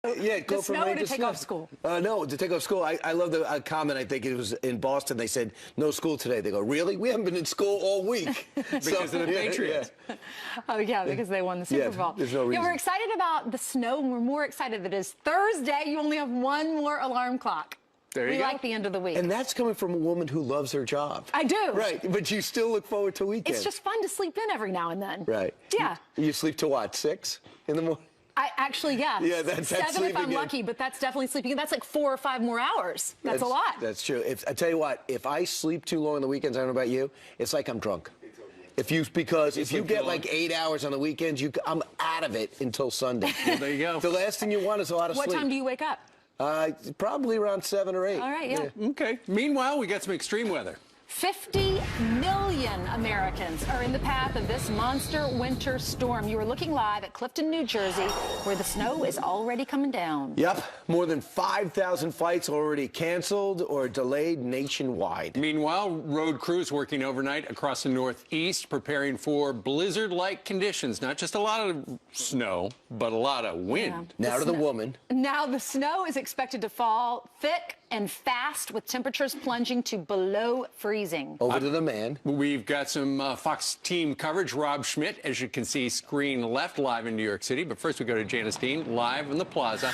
Yeah, go the from snow rain to take snow. off school. No, to take off school. I love the comment. I think it was in Boston. They said no school today. They go, really? We haven't been in school all week because of the Patriots. Yeah. Oh yeah, because they won the Super Bowl. There's no reason. Yeah, we're excited about the snow, and we're more excited that it's Thursday. You only have one more alarm clock. There you we go. like the end of the week. And that's coming from a woman who loves her job. I do. Right, but you still look forward to weekends. It's just fun to sleep in every now and then. Right. Yeah. You sleep till what, 6 in the morning? I actually, yeah. Yeah, that's 7 if I'm in. lucky, but that's definitely sleeping in. That's like 4 or 5 more hours. That's a lot. That's true. I tell you what, if I sleep too long on the weekends, I don't know about you, it's like I'm drunk. If you get like 8 hours on the weekends, I'm out of it until Sunday. Well, there you go. The last thing you want is a lot of sleep. What time do you wake up? Probably around 7 or 8. All right, yeah. Okay. Meanwhile, we got some extreme weather. 50 million Americans are in the path of this monster winter storm. You are looking live at Clifton, New Jersey, where the snow is already coming down. Yep, more than 5,000 flights already canceled or delayed nationwide. Meanwhile, road crews working overnight across the Northeast, preparing for blizzard-like conditions. Not just a lot of snow, but a lot of wind. Yeah. Now to the woman. Now the snow is expected to fall thick and fast, with temperatures plunging to below freezing. Over to the man. We've got some Fox team coverage. Rob Schmidt, as you can see, screen left, live in New York City. But first we go to Janice Dean, live in the plaza.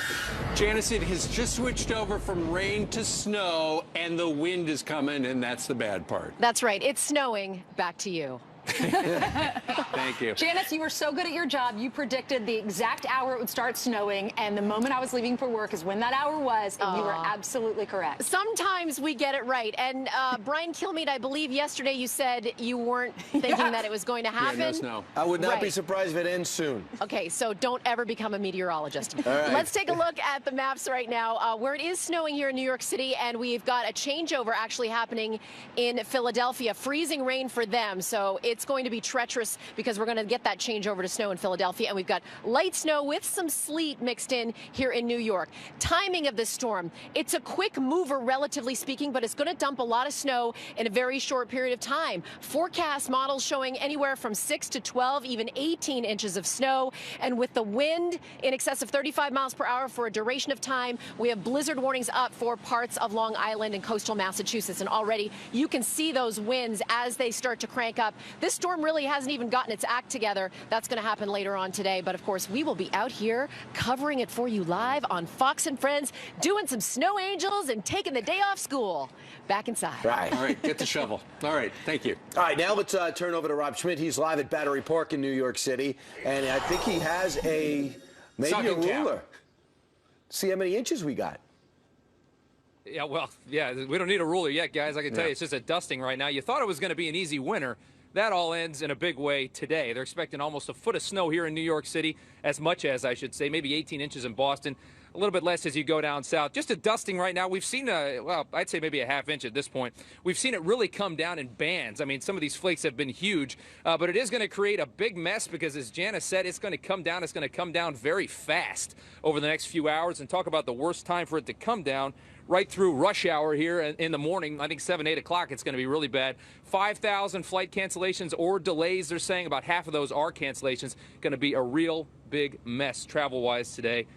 Janice, it has just switched over from rain to snow, and the wind is coming, and that's the bad part. That's right. It's snowing. Back to you. Thank you. Janice, you were so good at your job. You predicted the exact hour it would start snowing, and the moment I was leaving for work is when that hour was, and you were absolutely correct. Sometimes we get it right. And Brian Kilmeade, I believe yesterday you said you weren't thinking that it was going to happen. Yeah, no snow. I would not be surprised if it ends soon. Okay, so don't ever become a meteorologist. All right. Let's take a look at the maps right now, where it is snowing here in New York City, and we've got a changeover actually happening in Philadelphia. Freezing rain for them, so it's going to be treacherous because we're going to get that changeover to snow in Philadelphia, and we've got light snow with some sleet mixed in here in New York. Timing of this storm, it's a quick mover relatively speaking, but it's going to dump a lot of snow in a very short period of time. Forecast models showing anywhere from 6 to 12, even 18 inches of snow, and with the wind in excess of 35 miles per hour for a duration of time, we have blizzard warnings up for parts of Long Island and coastal Massachusetts, and already you can see those winds as they start to crank up. This storm really hasn't even gotten its act together. That's going to happen later on today, but of course we will be out here covering it for you live on Fox and Friends, doing some snow angels and taking the day off school. Back inside. Right. All right, get the shovel. All right, thank you. All right, now let's turn over to Rob Schmidt. He's live at Battery Park in New York City, and I think he has maybe a Sucking cap. ruler. See how many inches we got. Yeah, well, yeah, we don't need a ruler yet, guys. I can tell you it's just a dusting right now. You thought it was going to be an easy winter. That all ends in a big way today. They're expecting almost a foot of snow here in New York City, as much as, I should say, maybe 18 inches in Boston. A little bit less as you go down south. Just a dusting right now. We've seen, well, I'd say maybe a half inch at this point. We've seen it really come down in bands. I mean, some of these flakes have been huge, but it is going to create a big mess because, as Janice said, it's going to come down. It's going to come down very fast over the next few hours. And talk about the worst time for it to come down. Right through rush hour here in the morning. I think 7, 8 o'clock, it's going to be really bad. 5,000 flight cancellations or delays. They're saying about half of those are cancellations. Going to be a real big mess travel-wise today.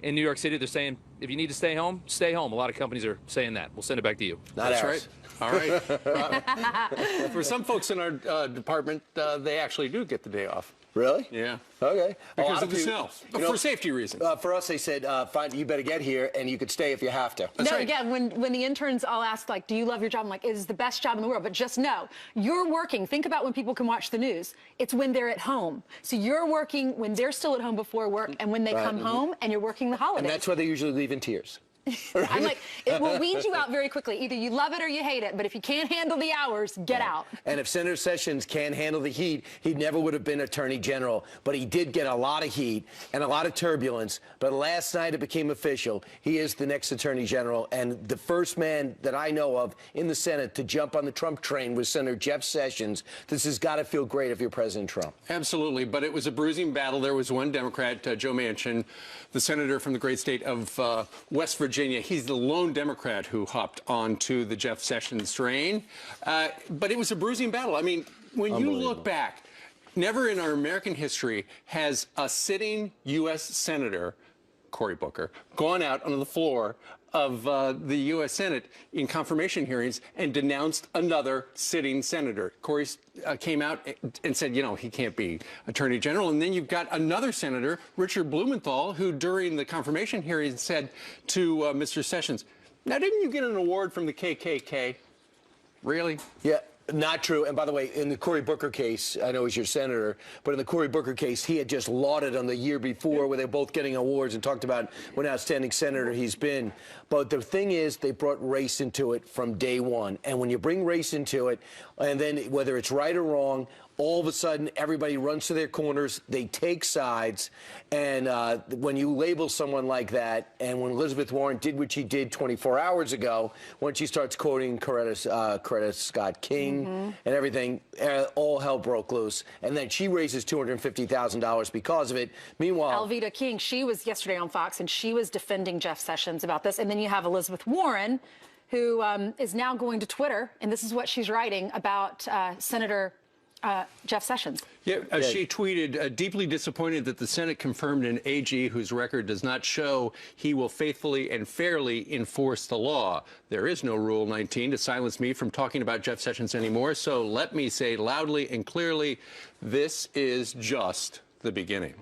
In New York City, they're saying if you need to stay home, stay home. A lot of companies are saying that. We'll send it back to you. That's right. All right. For some folks in our department, they actually do get the day off. Really? Yeah. Okay. Because of the snow. For safety reasons. For us, they said, fine, you better get here, and you could stay if you have to. That's right. Again, when the interns all ask, like, do you love your job? I'm like, it is the best job in the world. But just know, you're working. Think about when people can watch the news. It's when they're at home. So you're working when they're still at home before work, and when they come home, and you're working the holidays. And that's why they usually leave in tears. I'm like, it will weed you out very quickly. Either you love it or you hate it, but if you can't handle the hours, get out. And if Senator Sessions can't handle the heat, he never would have been Attorney General. But he did get a lot of heat and a lot of turbulence. But last night it became official. He is the next Attorney General. And the first man that I know of in the Senate to jump on the Trump train was Senator Jeff Sessions. This has got to feel great if you're President Trump. Absolutely. But it was a bruising battle. There was one Democrat, Joe Manchin, the senator from the great state of West Virginia. He's the lone Democrat who hopped onto the Jeff Sessions train. But it was a bruising battle. I mean, when you look back, never in our American history has a sitting U.S. senator Cory Booker, gone out onto the floor of the U.S. Senate in confirmation hearings and denounced another sitting senator. Cory came out and said, you know, he can't be attorney general. And then you've got another senator, Richard Blumenthal, who during the confirmation hearings said to Mr. Sessions, now, didn't you get an award from the KKK? Really? Yeah. Not true. And by the way, in the Cory Booker case, I know he's your senator, but in the Cory Booker case, he had just lauded on the year before where they're both getting awards and talked about what an outstanding senator he's been. But the thing is, they brought race into it from day one. And when you bring race into it, and then whether it's right or wrong, all of a sudden, everybody runs to their corners, they take sides, and when you label someone like that, and when Elizabeth Warren did what she did 24 hours ago, when she starts quoting Coretta Scott King and everything, all hell broke loose, and then she raises $250,000 because of it. Meanwhile, Alveda King, she was yesterday on Fox, and she was defending Jeff Sessions about this, and then you have Elizabeth Warren, who is now going to Twitter, and this is what she's writing about Senator Jeff Sessions. Yeah, she tweeted, deeply disappointed that the Senate confirmed an AG whose record does not show he will faithfully and fairly enforce the law. There is no Rule 19 to silence me from talking about Jeff Sessions anymore, so let me say loudly and clearly, this is just the beginning.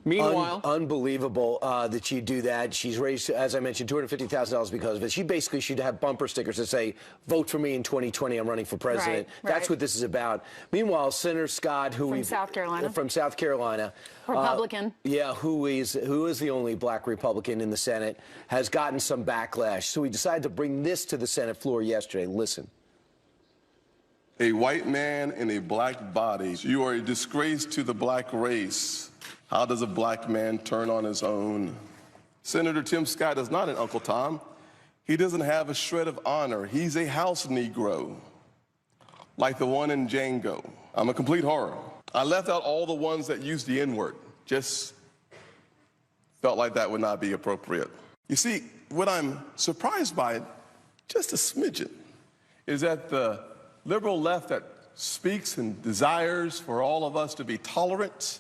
Meanwhile, unbelievable that she'd do that. She's raised, as I mentioned, $250,000 because of it. She basically should have bumper stickers that say, vote for me in 2020, I'm running for president. Right. That's what this is about. Meanwhile, Senator Scott, who From South Carolina. From South Carolina. Republican. Who is the only black Republican in the Senate, has gotten some backlash. So we decided to bring this to the Senate floor yesterday. Listen. A white man in a black body. You are a disgrace to the black race. How does a black man turn on his own? Senator Tim Scott is not an Uncle Tom. He doesn't have a shred of honor. He's a house Negro, like the one in Django. I'm a complete horror. I left out all the ones that used the N-word. Just felt like that would not be appropriate. You see, what I'm surprised by, just a smidgen, is that the liberal left that speaks and desires for all of us to be tolerant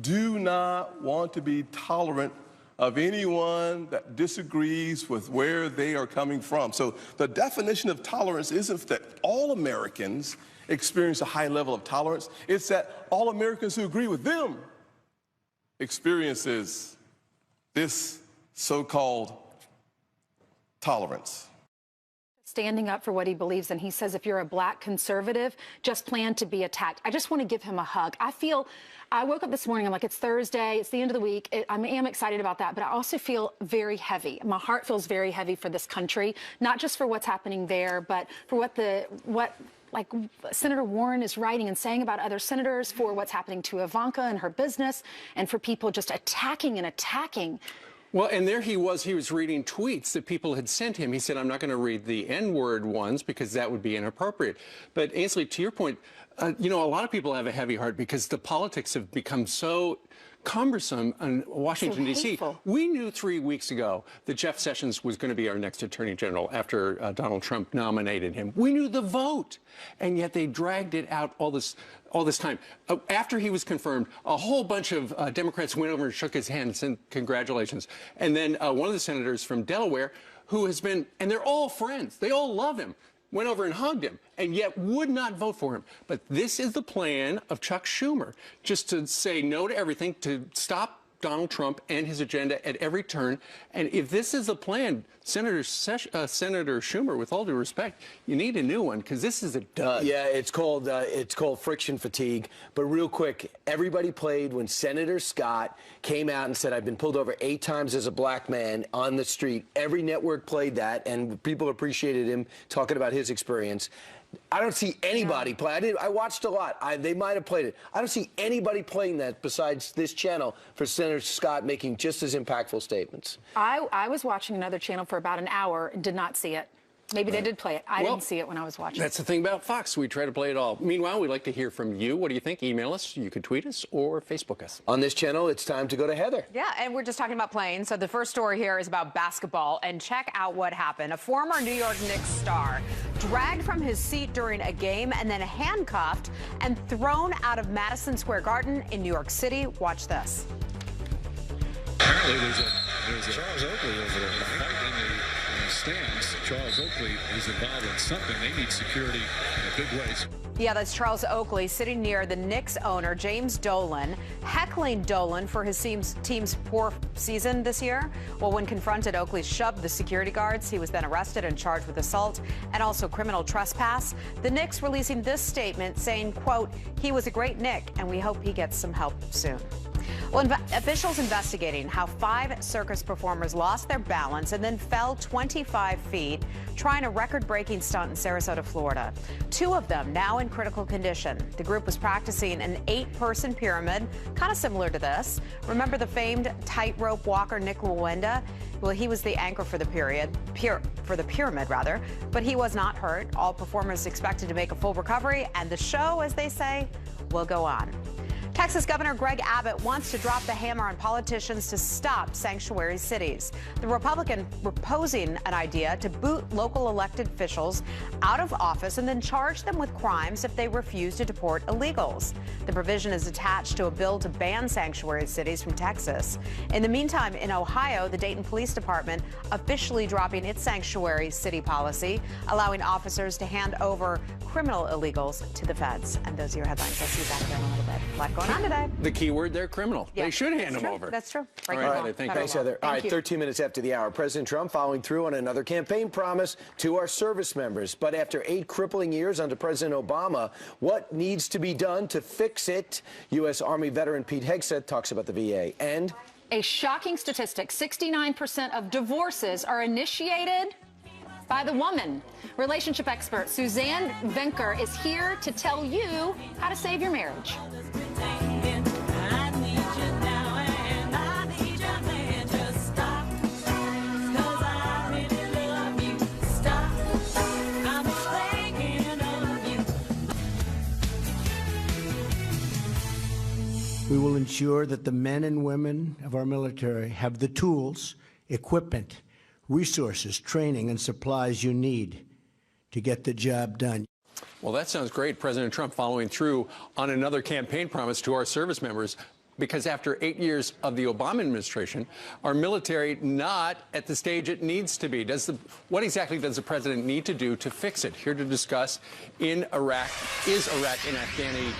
do not want to be tolerant of anyone that disagrees with where they are coming from. So the definition of tolerance isn't that all Americans experience a high level of tolerance. It's that all Americans who agree with them experiences this so-called tolerance. Standing up for what he believes in. He says if you're a black conservative, just plan to be attacked. I just want to give him a hug. I woke up this morning, I'm like, it's Thursday, it's the end of the week. I am excited about that, but I also feel very heavy. My heart feels very heavy for this country, not just for what's happening there, but for what Senator Warren is writing and saying about other senators, for what's happening to Ivanka and her business, and for people just attacking and attacking. Well, and there he was reading tweets that people had sent him. He said, I'm not going to read the N-word ones because that would be inappropriate. But Ainsley, to your point, you know, a lot of people have a heavy heart because the politics have become so cumbersome in Washington, D.C. We knew 3 weeks ago that Jeff Sessions was going to be our next attorney general after Donald Trump nominated him. We knew the vote, and yet they dragged it out all this time. After he was confirmed, a whole bunch of Democrats went over and shook his hand and said congratulations. And then one of the senators from Delaware, who has been, and they're all friends, they all love him, went over and hugged him, and yet would not vote for him. But this is the plan of Chuck Schumer, just to say no to everything, to stop Donald Trump and his agenda at every turn. And if this is the plan, Senator Schumer, with all due respect, you need a new one because this is a dud. Yeah, it's called friction fatigue. But real quick, everybody played when Senator Scott came out and said, I've been pulled over 8 times as a black man on the street. Every network played that, and people appreciated him talking about his experience. I don't see anybody play. I watched a lot. They might have played it. I don't see anybody playing that besides this channel for Senator Scott making just as impactful statements. I was watching another channel for about an hour and did not see it. Maybe they did play it. I didn't see it when I was watching. That's the thing about Fox. We try to play it all. Meanwhile, we'd like to hear from you. What do you think? Email us. You could tweet us or Facebook us. On this channel, it's time to go to Heather. Yeah, and we're just talking about planes. So the first story here is about basketball. And check out what happened. A former New York Knicks star dragged from his seat during a game and then handcuffed and thrown out of Madison Square Garden in New York City. Watch this. Apparently, there's a Charles Oakley over there. Fight in the stands. Charles Oakley is involved in something. They need security in big ways. Yeah, that's Charles Oakley sitting near the Knicks owner, James Dolan, heckling Dolan for his team's poor season this year. Well, when confronted, Oakley shoved the security guards. He was then arrested and charged with assault and also criminal trespass. The Knicks releasing this statement saying, quote, "He was a great Knick, and we hope he gets some help soon." Well, officials investigating how 5 circus performers lost their balance and then fell 25 feet trying a record-breaking stunt in Sarasota, Florida. 2 of them now in critical condition. The group was practicing an 8-person pyramid, kind of similar to this. Remember the famed tightrope walker Nick Lewenda? Well, he was the anchor for the pyramid, but he was not hurt. All performers expected to make a full recovery, and the show, as they say, will go on. Texas Governor Greg Abbott wants to drop the hammer on politicians to stop sanctuary cities. The Republican proposing an idea to boot local elected officials out of office and then charge them with crimes if they refuse to deport illegals. The provision is attached to a bill to ban sanctuary cities from Texas. In the meantime, in Ohio, the Dayton Police Department officially dropping its sanctuary city policy, allowing officers to hand over criminal illegals to the feds. And those are your headlines. I'll see you back there in a little bit. A lot going on today. The key word there, criminal. Yeah, they should hand that's them true. over. That's true. All right, Heather, thank you. Thanks, Heather. All right, 13 minutes after the hour. President Trump following through on another campaign promise to our service members. But after 8 crippling years under President Obama, what needs to be done to fix it? U.S. Army veteran Pete Hegseth talks about the VA. And a shocking statistic, 69% of divorces are initiated by the woman. Relationship expert Suzanne Venker is here to tell you how to save your marriage. We will ensure that the men and women of our military have the tools, equipment, resources, training, and supplies you need to get the job done. Well, that sounds great. President Trump following through on another campaign promise to our service members, because after 8 years of the Obama administration, our military not at the stage it needs to be. What exactly does the president need to do to fix it? Here to discuss in Iraq, is Iraq an Afghani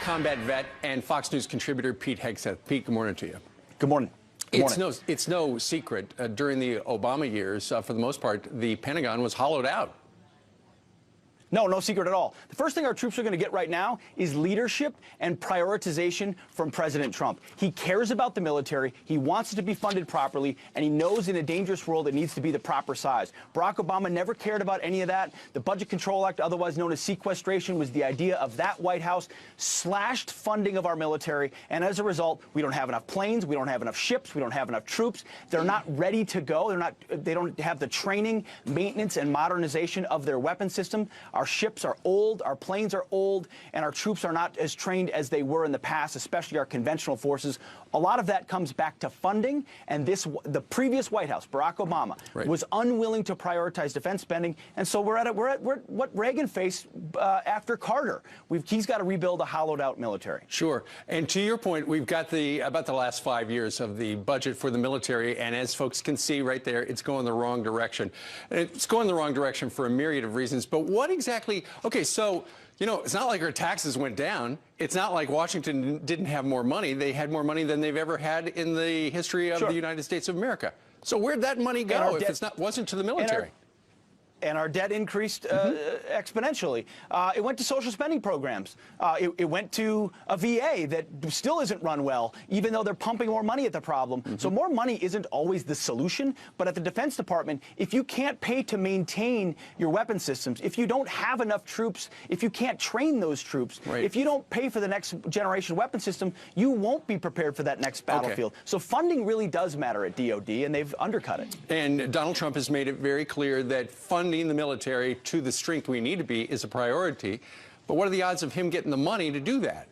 combat vet, and Fox News contributor Pete Hegseth. Pete, good morning to you. Good morning. It's no secret during the Obama years, for the most part, the Pentagon was hollowed out. No secret at all. The first thing our troops are going to get right now is leadership and prioritization from President Trump. He cares about the military. He wants it to be funded properly, and he knows in a dangerous world it needs to be the proper size. Barack Obama never cared about any of that. The Budget Control Act, otherwise known as sequestration, was the idea of that White House, slashed funding of our military, and as a result, we don't have enough planes, we don't have enough ships, we don't have enough troops. They're not ready to go. They don't have the training, maintenance, and modernization of their weapon system. Our ships are old, our planes are old, and our troops are not as trained as they were in the past, especially our conventional forces. A lot of that comes back to funding, and the previous White House, Barack Obama, was unwilling to prioritize defense spending, and so we're at what Reagan faced after Carter. He's got to rebuild a hollowed-out military. Sure, and to your point, we've got about the last 5 years of the budget for the military, and as folks can see right there, it's going the wrong direction. It's going the wrong direction for a myriad of reasons, but what exactly? Okay, so, it's not like our taxes went down. It's not like Washington didn't have more money. They had more money than they've ever had in the history of the United States of America. So where'd that money go if it wasn't to the military? And our debt increased exponentially. It went to social spending programs. It went to a VA that still isn't run well, even though they're pumping more money at the problem. So more money isn't always the solution. But at the Defense Department, if you can't pay to maintain your weapon systems, if you don't have enough troops, if you can't train those troops, if you don't pay for the next generation weapon system, you won't be prepared for that next battlefield. So funding really does matter at DOD, and they've undercut it. And Donald Trump has made it very clear that funding the military to the strength we need to be is a priority. But what are the odds of him getting the money to do that?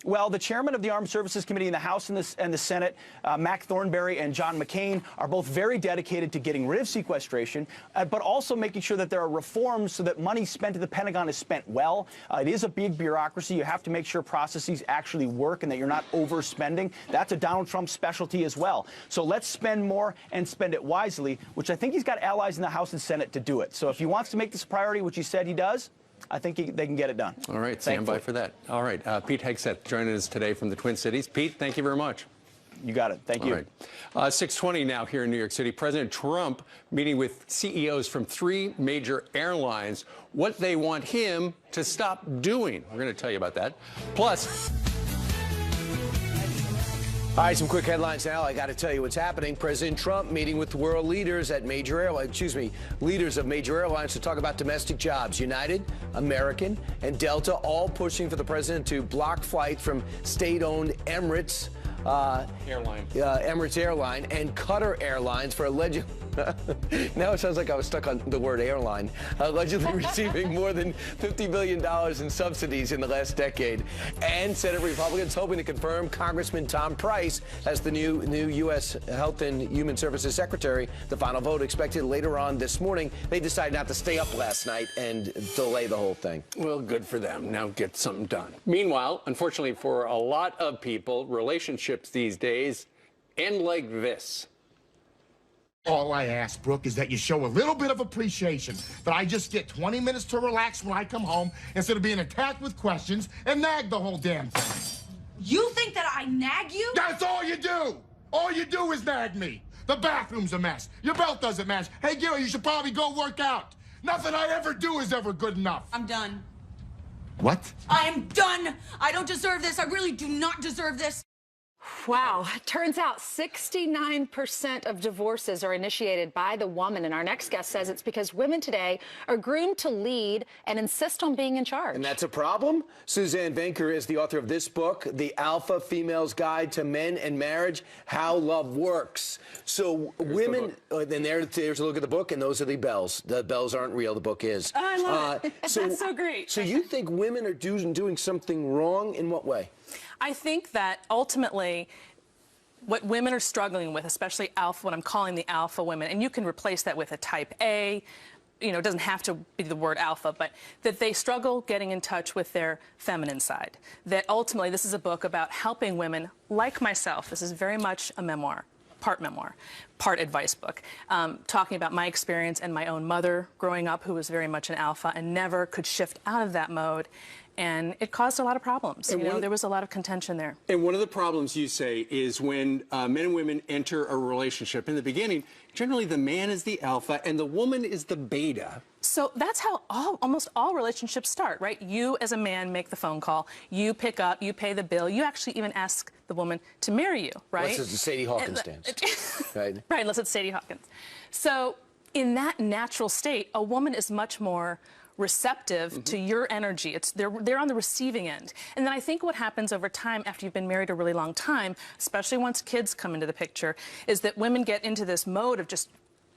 Well, the chairman of the Armed Services Committee in the House and the Senate, Mac Thornberry and John McCain, are both very dedicated to getting rid of sequestration, but also making sure that there are reforms so that money spent at the Pentagon is spent well. It is a big bureaucracy. You have to make sure processes actually work and that you're not overspending. That's a Donald Trump specialty as well. So let's spend more and spend it wisely, which I think he's got allies in the House and Senate to do it. So if he wants to make this a priority, which he said he does, I think they can get it done. All right, stand by for that. All right, Pete Hegseth joining us today from the Twin Cities. Pete, thank you very much. You got it. Thank you. All right. 6:20 now here in New York City. President Trump meeting with CEOs from 3 major airlines, what they want him to stop doing. We're going to tell you about that. Plus... All right, some quick headlines now. I got to tell you what's happening. President Trump meeting with world leaders at major airlines, leaders of major airlines to talk about domestic jobs. United, American, and Delta all pushing for the president to block flight from state-owned Emirates Emirates Airline and Qatar Airlines for alleged. Now it sounds like I was stuck on the word airline. Allegedly receiving more than $50 billion in subsidies in the last decade. And Senate Republicans hoping to confirm Congressman Tom Price as the new U.S. Health and Human Services Secretary. The final vote expected later on this morning. They decided not to stay up last night and delay the whole thing. Well, good for them. Now get something done. Meanwhile, unfortunately for a lot of people, relationships these days end like this. All I ask, Brooke, is that you show a little bit of appreciation, that I just get 20 minutes to relax when I come home instead of being attacked with questions and nagged the whole damn thing. You think that I nag you? That's all you do! All you do is nag me. The bathroom's a mess. Your belt doesn't match. Hey, Gary, you should probably go work out. Nothing I ever do is ever good enough. I'm done. What? I am done. I don't deserve this. I really do not deserve this. Wow. Turns out 69% of divorces are initiated by the woman. And our next guest says it's because women today are groomed to lead and insist on being in charge. And that's a problem? Suzanne Venker is the author of this book, The Alpha Female's Guide to Men and Marriage, How Love Works. So women, and there's a look at the book, and those are the bells. The bells aren't real, the book is. Oh, I love it. That's so great. So you think women are doing something wrong? In what way? I think that ultimately what women are struggling with, especially alpha, what I'm calling the alpha women, and you can replace that with a type A, it doesn't have to be the word alpha, but that they struggle getting in touch with their feminine side. That ultimately this is a book about helping women like myself. This is very much a memoir, part advice book, talking about my experience and my own mother growing up, who was very much an alpha and never could shift out of that mode. And it caused a lot of problems. There was a lot of contention there. And one of the problems, you say, is when men and women enter a relationship. In the beginning, generally the man is the alpha and the woman is the beta. So that's how almost all relationships start, right? You, as a man, make the phone call. You pick up. You pay the bill. You actually even ask the woman to marry you, right? Unless it's Sadie Hawkins dance. Right, unless it's Sadie Hawkins. So in that natural state, a woman is much more receptive to your energy. They're on the receiving end. And then I think what happens over time after you've been married a really long time, especially once kids come into the picture, is that women get into this mode of just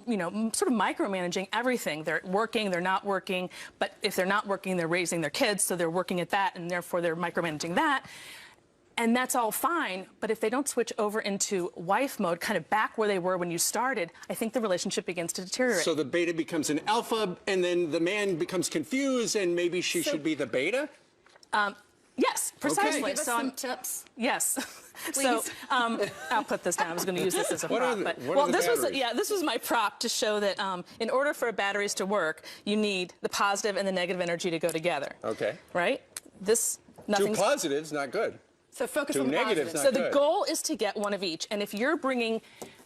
sort of micromanaging everything. They're working, they're not working, but if they're not working, they're raising their kids, so they're working at that, and therefore they're micromanaging that. And that's all fine, but if they don't switch over into wife mode, kind of back where they were when you started, I think the relationship begins to deteriorate. So the beta becomes an alpha, and then the man becomes confused, and maybe she should be the beta? Yes, precisely. Okay. Give us some tips. Yes. Please. So I'll put this down. I was going to use this as a prop. This was my prop to show that in order for batteries to work, you need the positive and the negative energy to go together. Okay. Right? Two positives, not good. So focus on the positives. So the goal is to get one of each. And if you're bringing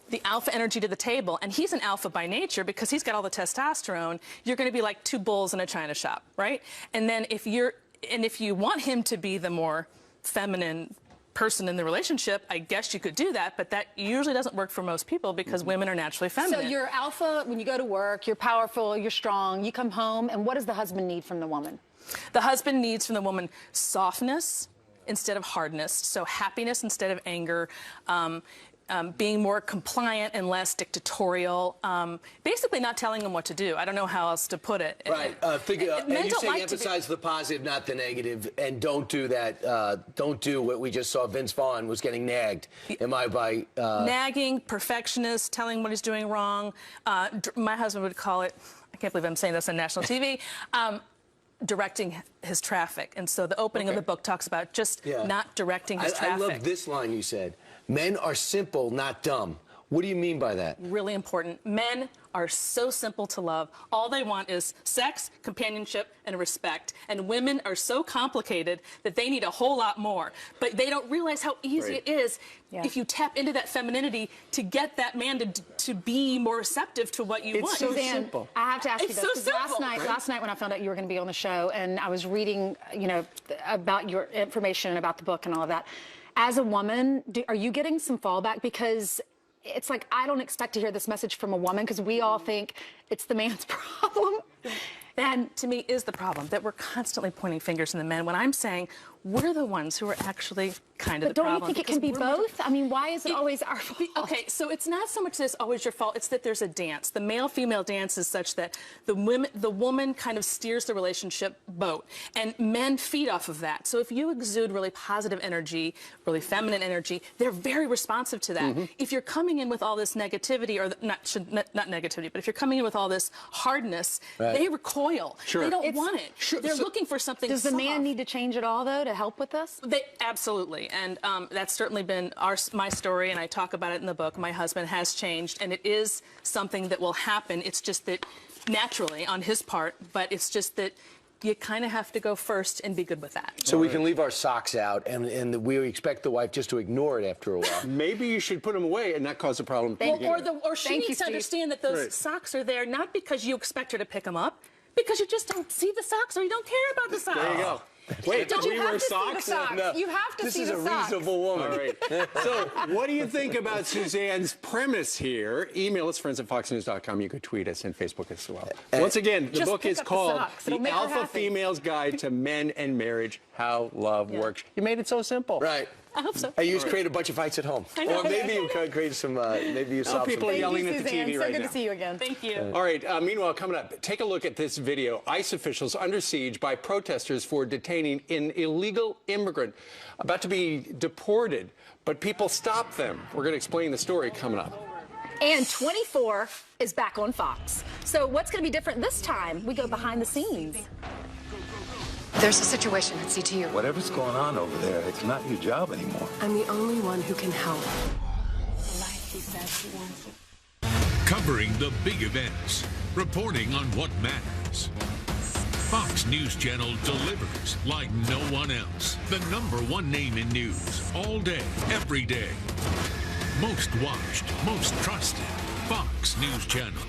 the alpha energy to the table, and he's an alpha by nature because he's got all the testosterone, you're going to be like two bulls in a china shop, right? And then if you want him to be the more feminine person in the relationship, I guess you could do that, but that usually doesn't work for most people because women are naturally feminine. So you're alpha when you go to work, you're powerful, you're strong, you come home, and what does the husband need from the woman? The husband needs from the woman softness instead of hardness, so happiness instead of anger, being more compliant and less dictatorial, basically not telling them what to do. I don't know how else to put it. Right. And you say emphasize the positive, not the negative, and don't do that. Don't do what we just saw. Vince Vaughn was getting nagged. Nagging, perfectionist, telling what he's doing wrong. My husband would call it, I can't believe I'm saying this on national TV, directing his traffic. And so the opening of the book talks about just not directing his traffic. I love this line you said. Men are simple, not dumb. What do you mean by that? Really important. Men are so simple to love. All they want is sex, companionship, and respect. And women are so complicated that they need a whole lot more. But they don't realize how easy it is if you tap into that femininity to get that man to be more receptive to what you want. It's so simple. I have to ask you this. So simple. Last night when I found out you were going to be on the show, and I was reading, about your information about the book and all of that. As a woman, are you getting some fallback? Because it's like, I don't expect to hear this message from a woman because we all think it's the man's problem. And to me is the problem, that we're constantly pointing fingers in the men when I'm saying we're the ones who are actually kind of the problem. But don't you think it can be both? I mean, why is it always our fault? Okay, so it's not so much that it's always your fault, it's that there's a dance. The male-female dance is such that the woman kind of steers the relationship boat, and men feed off of that. So if you exude really positive energy, really feminine energy, they're very responsive to that. If you're coming in with all this negativity, or not negativity, but if you're coming in with all this hardness, they recoil. They don't want it. They're looking for something Does the soft. man need to change it all, though, to help with this? Absolutely, and that's certainly been my story, and I talk about it in the book. My husband has changed, and it is something that will happen. It's just that naturally on his part, but it's just that you kind of have to go first and be good with that. So we can leave our socks out, and we expect the wife just to ignore it after a while. Maybe you should put them away and not cause a problem. Or she needs to understand that those socks are there not because you expect her to pick them up, because you just don't see the socks or you don't care about the socks. There you go. Wait, don't we you have wear to socks? see the socks? No. You have to see the socks. This is a reasonable woman. All right. So, what do you think about Suzanne's premise here? Email us, friends@foxnews.com. You could tweet us and Facebook as well. Once again, the book is called The Alpha Female's Guide to Men and Marriage, How Love Works. You made it so simple. Right. I hope so. And you just create a bunch of fights at home. Or maybe you could create some, maybe you solve people some are yelling at the Suzanne. TV right now. So good to see you again. Thank you. All right, meanwhile, coming up, take a look at this video. ICE officials under siege by protesters for detaining an illegal immigrant about to be deported, but people stopped them. We're going to explain the story coming up. And 24 is back on Fox. So what's going to be different this time? We go behind the scenes. There's a situation at CTU. Whatever's going on over there, it's not your job anymore. I'm the only one who can help. Covering the big events, reporting on what matters. Fox News Channel delivers like no one else. The #1 name in news, all day, every day. Most watched, most trusted. Fox News Channel.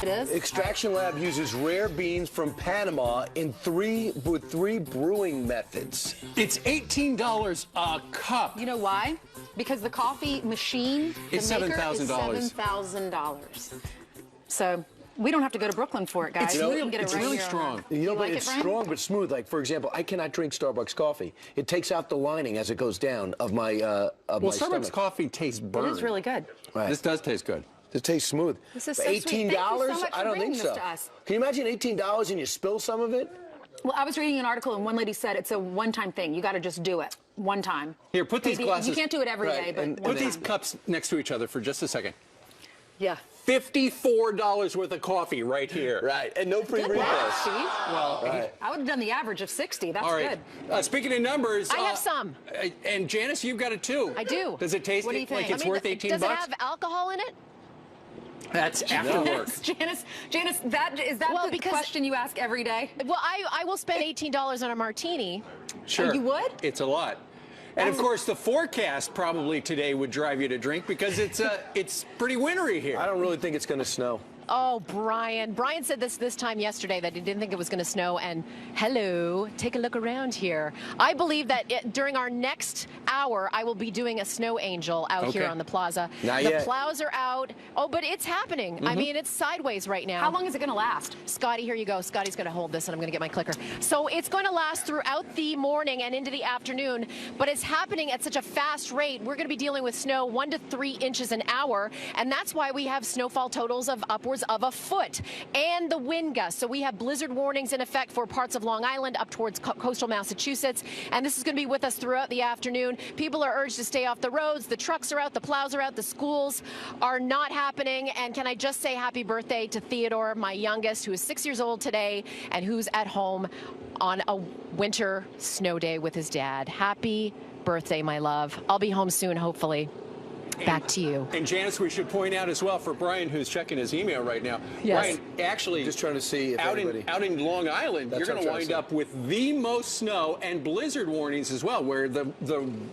It is. Extraction Lab uses rare beans from Panama with three brewing methods. It's $18 a cup. You know why? Because the coffee machine, It's the maker, $7,000. is $7,000. So we don't have to go to Brooklyn for it, guys. It's We can get it right really here. strong. You know, but like it's it, Brian? strong but smooth. Like, for example, I cannot drink Starbucks coffee. It takes out the lining as it goes down of my Well, my Starbucks stomach. coffee tastes It burned. is really good. Right. This does taste good. It tastes smooth. This is so But sweet. Thank you $18? so much for I don't bringing think this so. to us. Can you imagine $18 and you spill some of it? Well, I was reading an article and one lady said it's a one-time thing. You got to just do it one time. Here, put these Maybe- glasses. You can't do it every day, Right, but and one Put these time. cups next to each other for just a second. Yeah. $54 worth of coffee right here. Right, and no free Good refills. work, Steve. Well, I would have done the average of 60. That's all right. good. Speaking of numbers, I have some. And Janice, you've got it too. I do. Does it taste What do you like think? it's worth 18 does bucks? it have alcohol in it? That's after work. Janice, is that Well, the because- question you ask every day? Well, I will spend $18 on a martini. Sure. you would? It's a lot. And of course, the forecast probably today would drive you to drink because it's pretty wintry here. I don't really think it's going to snow. Oh, Brian. Brian said this time yesterday that he didn't think it was going to snow. And hello, take a look around here. I believe that during our next hour, I will be doing a snow angel out here on the plaza. Not the yet. plows are out. Oh, but it's happening. I mean, it's sideways right now. How long is it going to last? Scotty, here you go. Scotty's going to hold this, and I'm going to get my clicker. So it's going to last throughout the morning and into the afternoon, but it's happening at such a fast rate. We're going to be dealing with snow 1 to 3 inches an hour, and that's why we have snowfall totals of upwards of a foot. And the wind gusts. So we have blizzard warnings in effect for parts of Long Island up towards coastal Massachusetts, and this is going to be with us throughout the afternoon. People are urged to stay off the roads. The trucks are out, the plows are out, the schools are not happening. And can I just say happy birthday to Theodore, my youngest, who is 6 years old today and who's at home on a winter snow day with his dad. Happy birthday, my love. I'll be home soon, hopefully. Back to you. And Janice, we should point out as well for Brian, who's checking his email right now. Yes. Brian, actually, Just trying to see if out anybody... in Long Island, That's you're going what to I'm trying wind to up with the most snow and blizzard warnings as well, where the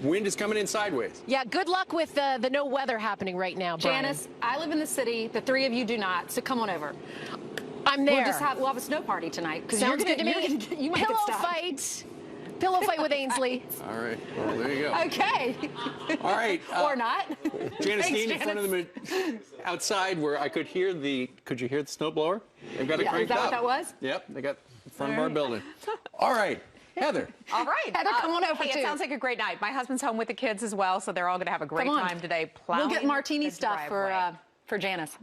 wind is coming in sideways. Yeah, good luck with the no weather happening right now, Brian. Janice, I live in the city. The three of you do not. So come on over. I'm there. We'll have a snow party tonight. Sounds good to me. You might Pillow get stuck. fight. Pillow fight with Ainsley. All right. Well, there you go. Okay. All right. Or not. Janice, Thanks, stand in front of them outside where I could hear could you hear the snowblower? They've got it cranked Is that up. what that was? Yep. They got in front of our building. All right. Heather. All right. Heather, come on over, hey, too. It sounds like a great night. My husband's home with the kids as well, so they're all going to have a great Come on. time today. We'll get plowing martini the stuff driveway. for Janice.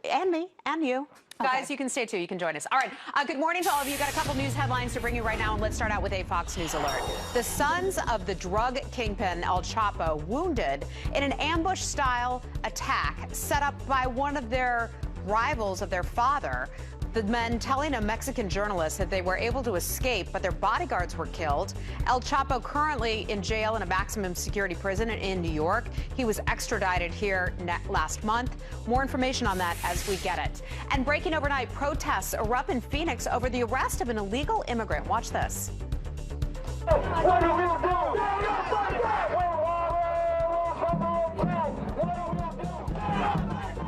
And me, and you. Okay. Guys, you can stay too. You can join us. All right. Good morning to all of you. Got a couple news headlines to bring you right now, and let's start out with a Fox News alert. The sons of the drug kingpin El Chapo wounded in an ambush-style attack set up by one of their rivals of their father. The men telling a Mexican journalist that they were able to escape, but their bodyguards were killed. El Chapo currently in jail in a maximum security prison in New York. He was extradited here last month. More information on that as we get it. And breaking overnight, protests erupt in Phoenix over the arrest of an illegal immigrant. Watch this.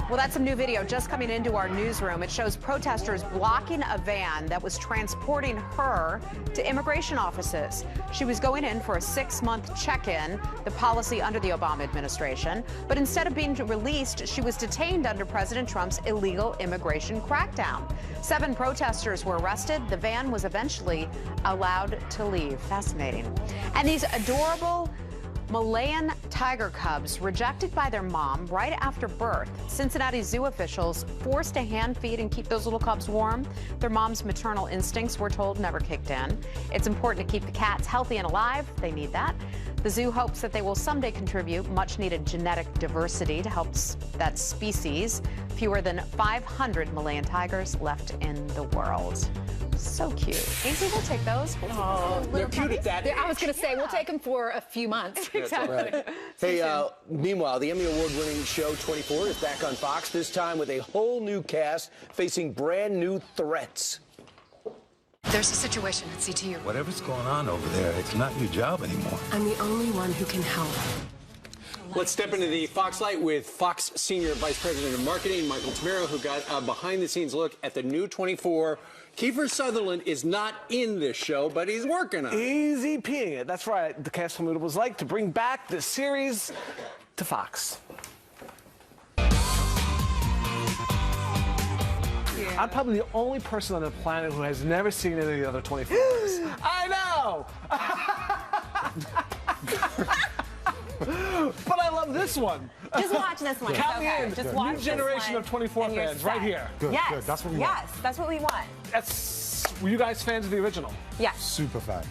Well, that's some new video just coming into our newsroom. It shows protesters blocking a van that was transporting her to immigration offices. She was going in for a 6-month check-in, the policy under the Obama administration. But instead of being released, she was detained under President Trump's illegal immigration crackdown. 7 protesters were arrested. The van was eventually allowed to leave. Fascinating. And these adorable Malayan tiger cubs rejected by their mom right after birth. Cincinnati zoo officials forced to hand feed and keep those little cubs warm. Their mom's maternal instincts, we're told, never kicked in. It's important to keep the cats healthy and alive. They need that. The zoo hopes that they will someday contribute much needed genetic diversity to help that species. Fewer than 500 Malayan tigers left in the world. So cute. Ainsley, we'll take those. They're cute at that age. I was going to say, we'll take them for a few months. Exactly. Right. Hey, meanwhile, the Emmy Award-winning show 24 is back on Fox, this time with a whole new cast facing brand new threats. There's a situation at CTU. Whatever's going on over there, it's not your job anymore. I'm the only one who can help. Let's step into the Fox Light with Fox Senior Vice President of Marketing, Michael Tamero, who got a behind-the-scenes look at the new 24. Kiefer Sutherland is not in this show, but he's working on it. Easy peeing it. That's right. The cast told me what it was like to bring back the series to Fox. I'm probably the only person on the planet who has never seen any of the other 24s. I know! But I love this one. Just watch this one. Count me in. Just watch New generation this of 24 fans right here. Good, yes. good. That's what we want. want. Yes, that's what we want. Were you guys fans of the original? Yeah. Super fan.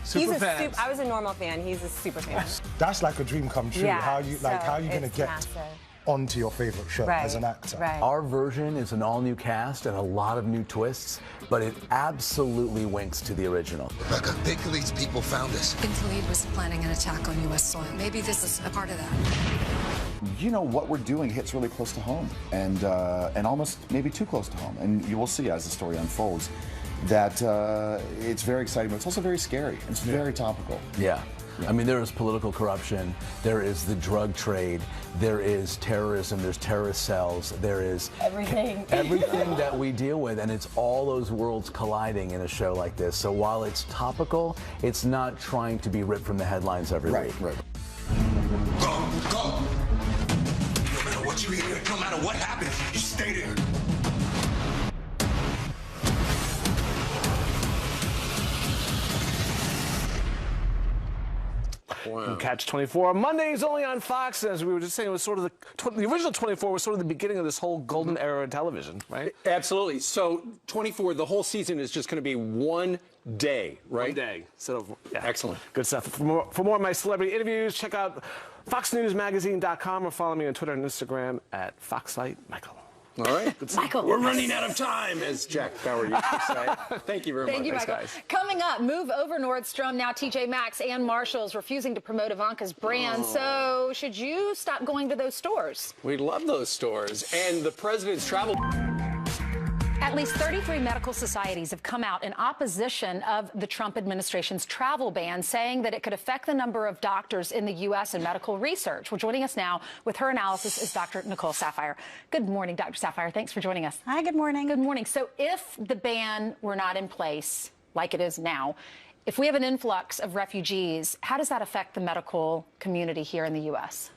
I was a normal fan. He's a super fan. That's like a dream come true. Yeah, how you gonna it's get massive. onto your favorite show Right, as an actor? right. Our version is an all-new cast and a lot of new twists, but it absolutely winks to the original. Rebecca, think these people found us. I think the lead was planning an attack on U.S. soil. Maybe this is a part of that. You know, what we're doing hits really close to home, and almost maybe too close to home. And you will see as the story unfolds that it's very exciting, but it's also very scary. It's very topical. Yeah. I mean, there is political corruption, there is the drug trade, there is terrorism, there's terrorist cells, there is everything that we deal with, and it's all those worlds colliding in a show like this. So while it's topical, it's not trying to be ripped from the headlines every week. Right. Go! No matter what you hear, no matter what happens, you stay there. Wow. Catch 24 Mondays only on Fox. As we were just saying, it was sort of the original 24 was sort of the beginning of this whole golden era of television, right? Absolutely. So 24, the whole season is just going to be one day, right? 1 day. So, yeah. Excellent. Good stuff. For more of my celebrity interviews, check out FoxNewsMagazine.com or follow me on Twitter and Instagram at FoxLightMichael. All right. Good stuff. Michael. We're running out of time, as Jack Bauer used to say. Thank you very much. Thank you, Michael. Guys. Coming up, move over Nordstrom. Now TJ Maxx and Marshall's refusing to promote Ivanka's brand. So should you stop going to those stores? We love those stores. And the president's travel... At least 33 medical societies have come out in opposition of the Trump administration's travel ban, saying that it could affect the number of doctors in the U.S. in medical research. Well, joining us now with her analysis is Dr. Nicole Saphier. Good morning, Dr. Saphier. Thanks for joining us. Hi, good morning. Good morning. So if the ban were not in place, like it is now, if we have an influx of refugees, how does that affect the medical community here in the U.S.?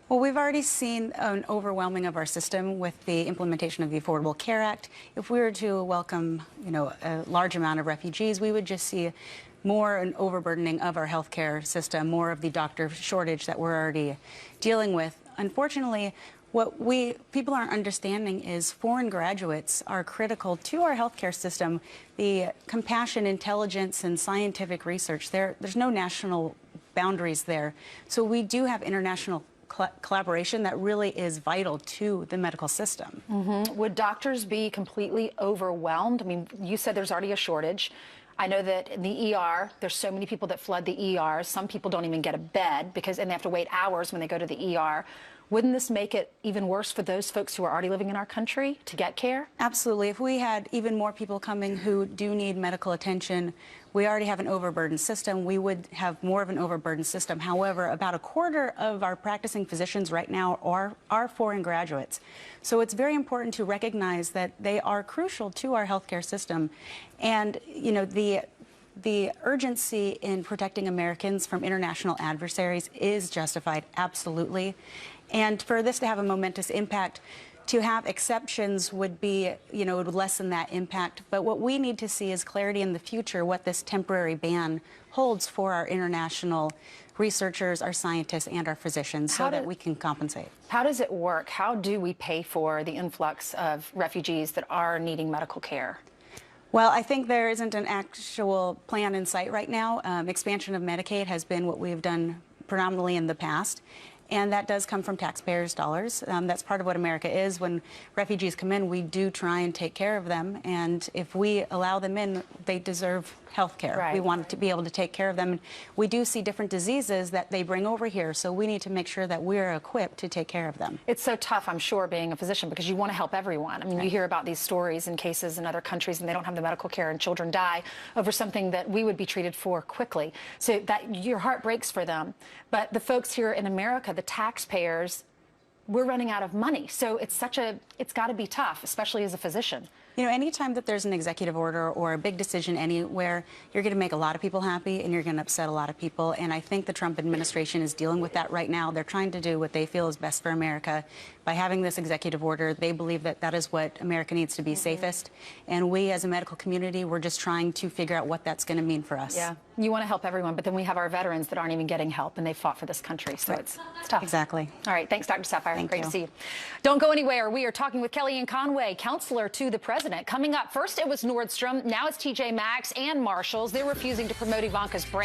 Well, we've already seen an overwhelming of our system with the implementation of the Affordable Care Act. If we were to welcome, a large amount of refugees, we would just see more an overburdening of our healthcare system, more of the doctor shortage that we're already dealing with. Unfortunately, what people aren't understanding is foreign graduates are critical to our healthcare system. The compassion, intelligence, and scientific research, there's no national boundaries there. So we do have international collaboration that really is vital to the medical system. Mm-hmm. Would doctors be completely overwhelmed? I mean, you said there's already a shortage. I know that in the ER, there's so many people that flood the ER. Some people don't even get a bed and they have to wait hours when they go to the ER. Wouldn't this make it even worse for those folks who are already living in our country to get care? Absolutely. If we had even more people coming who do need medical attention, we already have an overburdened system. We would have more of an overburdened system. However, about a quarter of our practicing physicians right now are foreign graduates. So it's very important to recognize that they are crucial to our healthcare system. And, the urgency in protecting Americans from international adversaries is justified, absolutely. And for this to have a momentous impact, to have exceptions would be, it would lessen that impact. But what we need to see is clarity in the future, what this temporary ban holds for our international researchers, our scientists, and our physicians so that we can compensate. How does it work? How do we pay for the influx of refugees that are needing medical care? Well, I think there isn't an actual plan in sight right now. Expansion of Medicaid has been what we've done predominantly in the past. And that does come from taxpayers' dollars. That's part of what America is. When refugees come in, we do try and take care of them. And if we allow them in, they deserve health care. Right. We want to be able to take care of them. And we do see different diseases that they bring over here. So we need to make sure that we're equipped to take care of them. It's so tough, I'm sure, being a physician, because you want to help everyone. I mean, you hear about these stories and cases in other countries, and they don't have the medical care, and children die over something that we would be treated for quickly. So that your heart breaks for them. But the folks here in America, the taxpayers, we're running out of money. So it's got to be tough, especially as a physician. Anytime that there's an executive order or a big decision anywhere, you're going to make a lot of people happy and you're going to upset a lot of people. And I think the Trump administration is dealing with that right now. They're trying to do what they feel is best for America. By having this executive order, they believe that that is what America needs to be safest. And we as a medical community, we're just trying to figure out what that's going to mean for us. Yeah, you want to help everyone, but then we have our veterans that aren't even getting help, and they fought for this country. So it's tough. Exactly. All right, thanks, Dr. Saphier. Great you. to see you. Don't go anywhere. We are talking with Kellyanne Conway, counselor to the president. Coming up, first it was Nordstrom, now it's TJ Maxx and Marshalls. They're refusing to promote Ivanka's brand.